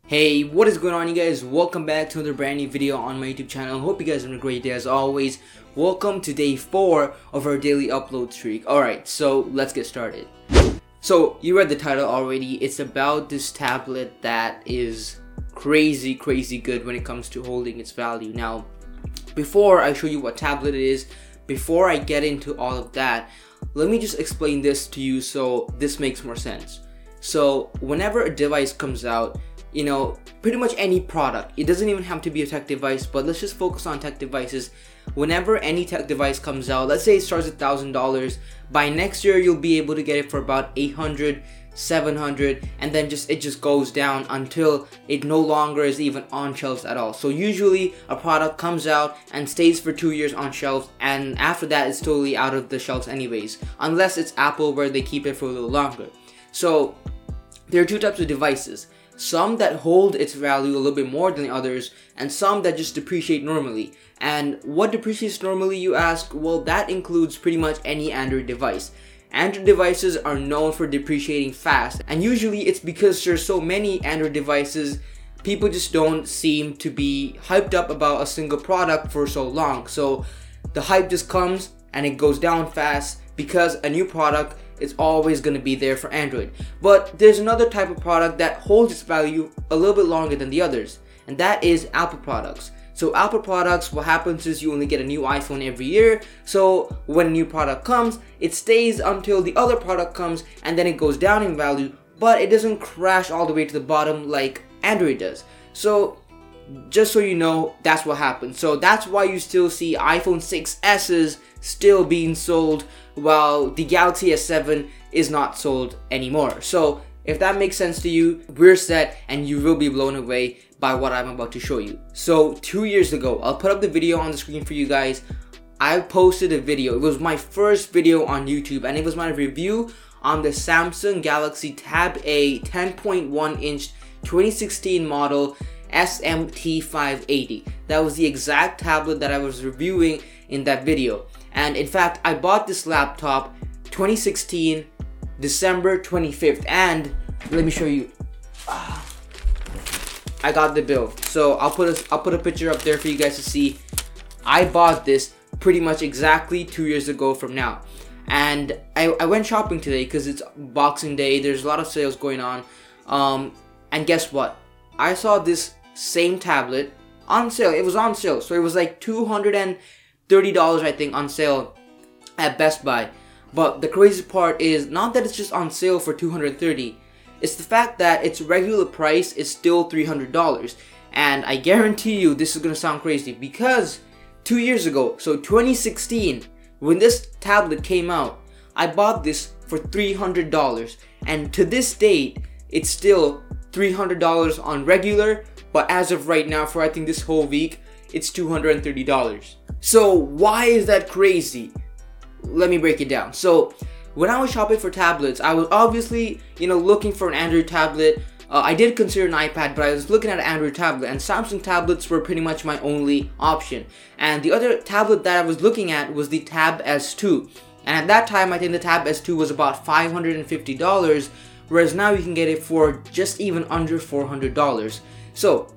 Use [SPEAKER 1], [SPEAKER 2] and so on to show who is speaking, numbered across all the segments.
[SPEAKER 1] Hey, what is going on, you guys? Welcome back to another brand new video on my YouTube channel. Hope you guys are having a great day as always. Welcome to day 4 of our daily upload streak. Alright, so let's get started. So, you read the title already. It's about this tablet that is crazy good when it comes to holding its value. Now, before I show you what tablet it is, before I get into all of that, let me just explain this to you so this makes more sense. So, whenever a device comes out, you know, pretty much any product, it doesn't even have to be a tech device, but let's just focus on tech devices. Whenever any tech device comes out, let's say it starts at $1,000, by next year you'll be able to get it for about $800, $700, and then it just goes down until it no longer is even on shelves at all. So usually a product comes out and stays for 2 years on shelves, and after that it's totally out of the shelves anyways, unless it's Apple where they keep it for a little longer. So there are two types of devices. Some that hold its value a little bit more than the others, and some that just depreciate normally. And what depreciates normally, you ask? Well, that includes pretty much any Android device. Android devices are known for depreciating fast, and usually it's because there's so many Android devices, people just don't seem to be hyped up about a single product for so long. So the hype just comes and it goes down fast because a new product is always going to be there for Android. But there's another type of product that holds its value a little bit longer than the others, and that is Apple products. So Apple products, what happens is you only get a new iPhone every year, so when a new product comes, it stays until the other product comes, and then it goes down in value, but it doesn't crash all the way to the bottom like Android does. So just so you know, that's what happens. So that's why you still see iPhone 6s's still being sold while the Galaxy S7 is not sold anymore. So if that makes sense to you, we're set and you will be blown away by what I'm about to show you. So 2 years ago, I'll put up the video on the screen for you guys. I posted a video. It was my first video on YouTube, and it was my review on the Samsung Galaxy Tab A 10.1 inch 2016 model SMT580. That was the exact tablet that I was reviewing in that video. And in fact, I bought this laptop 2016 December 25th, and let me show you. I got the bill. So I'll put a picture up there for you guys to see. I bought this pretty much exactly 2 years ago from now. And I went shopping today because it's Boxing Day. There's a lot of sales going on. And guess what? I saw this same tablet on sale. It was on sale, so it was like $230, I think, on sale at Best Buy. But the crazy part is not that it's just on sale for $230. It's the fact that its regular price is still $300. And I guarantee you this is gonna sound crazy because 2 years ago, so 2016, when this tablet came out, I bought this for $300, and to this date it's still $300 on regular, but as of right now, for I think this whole week, it's $230. So why is that crazy? Let me break it down. So when I was shopping for tablets, I was obviously, looking for an Android tablet. I did consider an iPad, but I was looking at an Android tablet, and Samsung tablets were pretty much my only option. And the other tablet that I was looking at was the Tab S2. And at that time, I think the Tab S2 was about $550, whereas now you can get it for just even under $400. So,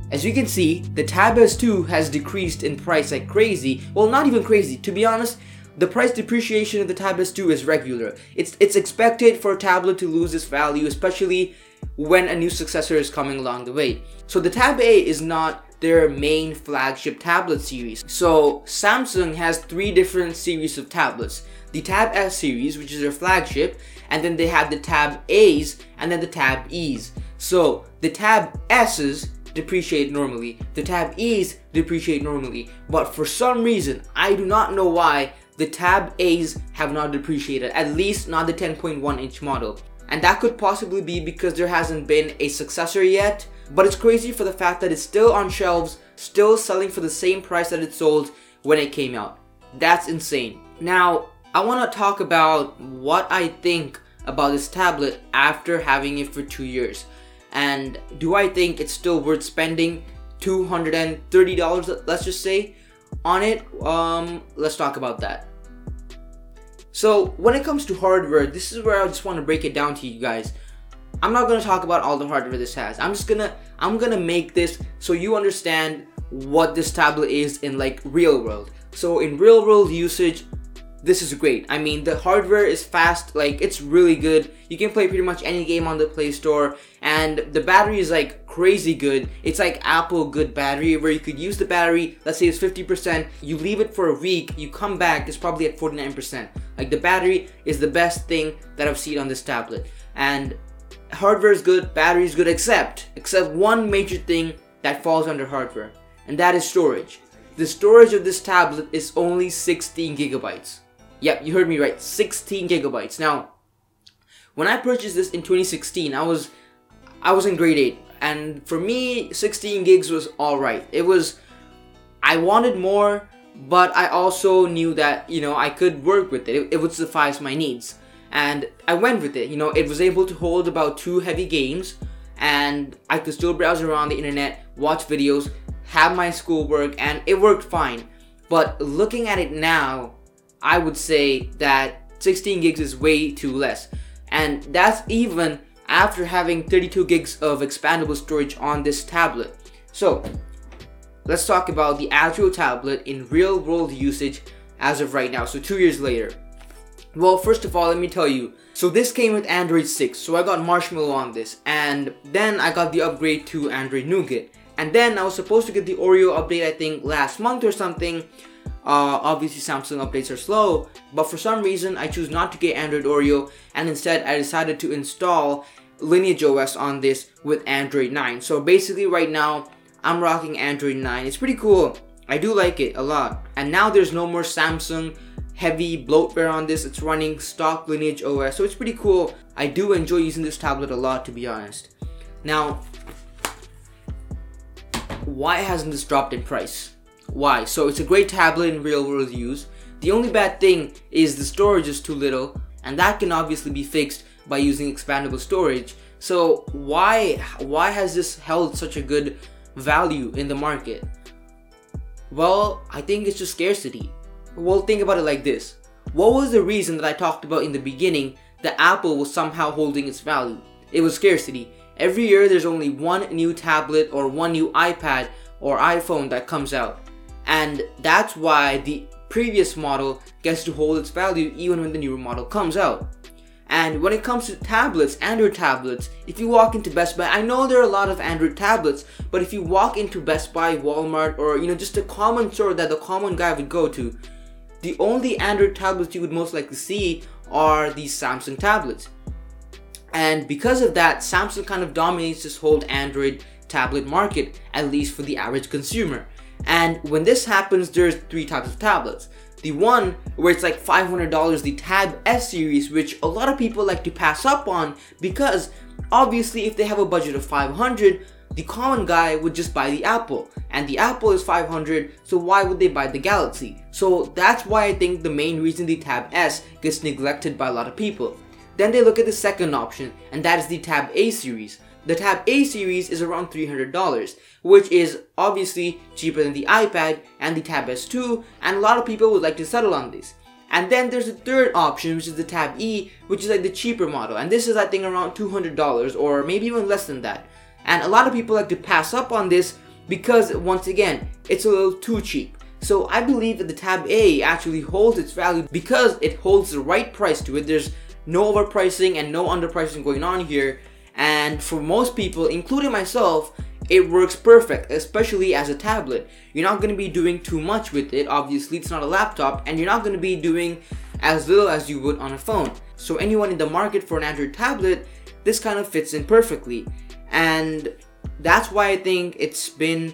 [SPEAKER 1] as you can see, the Tab S2 has decreased in price like crazy. Well, not even crazy. To be honest, the price depreciation of the Tab S2 is regular. It's expected for a tablet to lose its value, especially when a new successor is coming along the way. So the Tab A is not their main flagship tablet series. So Samsung has 3 different series of tablets. The Tab S series, which is their flagship, and then they have the Tab A's, and then the Tab E's. So the Tab S's depreciate normally, the Tab E's depreciate normally, but for some reason, I do not know why, the Tab A's have not depreciated, at least not the 10.1 inch model. And that could possibly be because there hasn't been a successor yet, but it's crazy for the fact that it's still on shelves, still selling for the same price that it sold when it came out. That's insane. Now, I want to talk about what I think about this tablet after having it for 2 years. And do I think it's still worth spending $230, let's just say, on it? Let's talk about that. So when it comes to hardware, this is where I just want to break it down to you guys. I'm not gonna talk about all the hardware this has. I'm gonna make this so you understand what this tablet is in like real world. So in real world usage, this is great. I mean, the hardware is fast, like it's really good. You can play pretty much any game on the Play Store, and the battery is like crazy good. It's like Apple good battery, where you could use the battery, let's say it's 50%, you leave it for a week, you come back, it's probably at 49%. Like the battery is the best thing that I've seen on this tablet. And hardware is good, battery is good, except one major thing that falls under hardware, and that is storage. The storage of this tablet is only 16 gigabytes. Yep, you heard me right, 16 gigabytes. Now, when I purchased this in 2016, I was in grade 8, and for me, 16 gigs was alright. I wanted more, but I also knew that, I could work with it. It would suffice my needs. And I went with it. It was able to hold about 2 heavy games, and I could still browse around the internet, watch videos, have my schoolwork, and it worked fine. But looking at it now, I would say that 16 gigs is way too less. And that's even after having 32 gigs of expandable storage on this tablet. So, let's talk about the actual tablet in real world usage as of right now, so 2 years later. Well, first of all, let me tell you. So this came with Android 6, so I got Marshmallow on this. And then I got the upgrade to Android Nougat. And then I was supposed to get the Oreo update, I think, last month or something. Obviously Samsung updates are slow, but for some reason I choose not to get Android Oreo, and instead I decided to install Lineage OS on this with Android 9. So basically right now I'm rocking Android 9. It's pretty cool. I do like it a lot. And now there's no more Samsung heavy bloatware on this. It's running stock Lineage OS, so it's pretty cool. I do enjoy using this tablet a lot, to be honest. Now, why hasn't this dropped in price? Why? So it's a great tablet in real world use. The only bad thing is the storage is too little, and that can obviously be fixed by using expandable storage. So why has this held such a good value in the market? Well, I think it's just scarcity. Well, think about it like this. What was the reason that I talked about in the beginning that Apple was somehow holding its value? It was scarcity. Every year there's only one new tablet or one new iPad or iPhone that comes out. And that's why the previous model gets to hold its value even when the newer model comes out. And when it comes to tablets, Android tablets, if you walk into Best Buy, I know there are a lot of Android tablets, but if you walk into Best Buy, Walmart, or just a common store that the common guy would go to, the only Android tablets you would most likely see are these Samsung tablets. And because of that, Samsung kind of dominates this whole Android tablet market, at least for the average consumer. And when this happens, there's 3 types of tablets. The one where it's like $500, the Tab S series, which a lot of people like to pass up on because obviously if they have a budget of $500, the common guy would just buy the Apple, and the Apple is $500, so why would they buy the Galaxy? So that's why I think the main reason the Tab S gets neglected by a lot of people. Then they look at the second option, and that is the Tab A series. The Tab A series is around $300, which is obviously cheaper than the iPad and the Tab S2, and a lot of people would like to settle on this. And then there's a third option, which is the Tab E, which is like the cheaper model, and this is I think around $200 or maybe even less than that. And a lot of people like to pass up on this because, once again, it's a little too cheap. So I believe that the Tab A actually holds its value because it holds the right price to it. There's no overpricing and no underpricing going on here. And for most people, including myself, it works perfect, especially as a tablet. You're not going to be doing too much with it. Obviously, it's not a laptop, and you're not going to be doing as little as you would on a phone. So anyone in the market for an Android tablet, this kind of fits in perfectly. And that's why I think it's been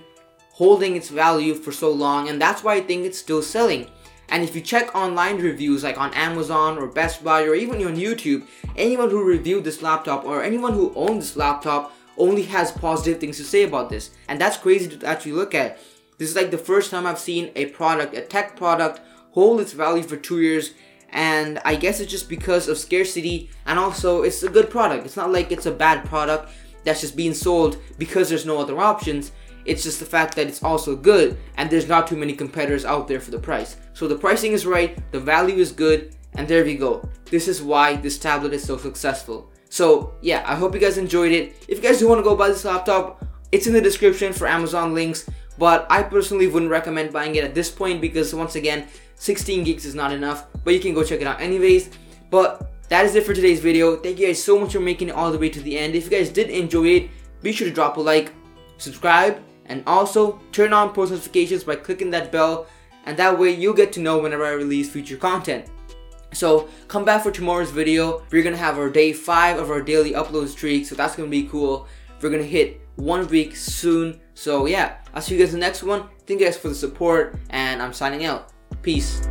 [SPEAKER 1] holding its value for so long, and that's why I think it's still selling. And if you check online reviews like on Amazon or Best Buy or even on YouTube, anyone who reviewed this laptop or anyone who owned this laptop only has positive things to say about this. And that's crazy to actually look at. This is like the first time I've seen a product, a tech product, hold its value for 2 years. And I guess it's just because of scarcity, and also it's a good product. It's not like it's a bad product that's just being sold because there's no other options. It's just the fact that it's also good and there's not too many competitors out there for the price. So the pricing is right, the value is good, and there we go. This is why this tablet is so successful. So yeah, I hope you guys enjoyed it. If you guys do want to go buy this laptop, it's in the description for Amazon links, but I personally wouldn't recommend buying it at this point because once again, 16 gigs is not enough, but you can go check it out anyways. But that is it for today's video. Thank you guys so much for making it all the way to the end. If you guys did enjoy it, be sure to drop a like, subscribe, and also turn on post notifications by clicking that bell, and that way you'll get to know whenever I release future content. So come back for tomorrow's video. We're gonna have our day 5 of our daily upload streak, so that's gonna be cool. We're gonna hit 1 week soon. So yeah, I'll see you guys in the next one. Thank you guys for the support, and I'm signing out. Peace.